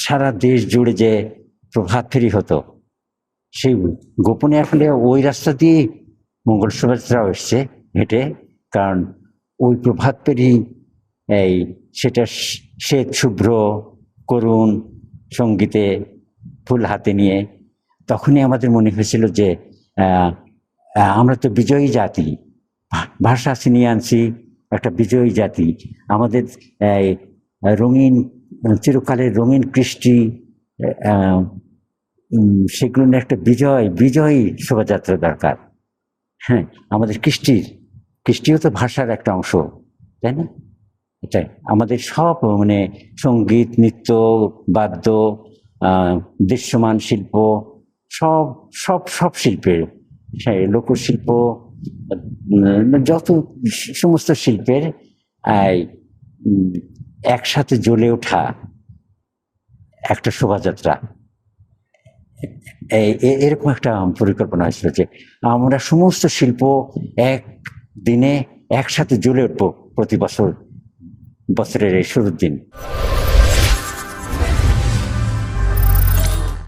সারা দেশ জুড়ে যে প্রভাত ফেরি হতো, সেই গোপনে আসলে ওই রাস্তা দিয়ে মঙ্গল শোভাযাত্রাও এসছে হেঁটে। কারণ ওই প্রভাত ফেরি এই সেটা শ্বেত শুভ্র করুণ সঙ্গীতে ফুল হাতে নিয়ে, তখনই আমাদের মনে হয়েছিল যে আমরা তো বিজয়ী জাতি, ভাষা ছিনিয়ে আনছি, একটা বিজয়ী জাতি। আমাদের রঙিন চিরকালের রঙিন কৃষ্টি, সেগুলো নিয়ে একটা বিজয়ী শোভাযাত্রা দরকার। হ্যাঁ, আমাদের কৃষ্টিও তো ভাষার একটা অংশ, তাই না? এটাই আমাদের সব মানে সঙ্গীত, নৃত্য, বাদ্য, দৃশ্যমান শিল্প, সব সব সব শিল্পের, লোকশিল্প, যত সমস্ত শিল্পের একসাথে জ্বলে ওঠা একটা শোভাযাত্রা, এরকম একটা পরিকল্পনা হয়েছিল যে আমরা সমস্ত শিল্প এক দিনে একসাথে জ্বলে উঠবো প্রতি বছরের এই শুরুর দিন।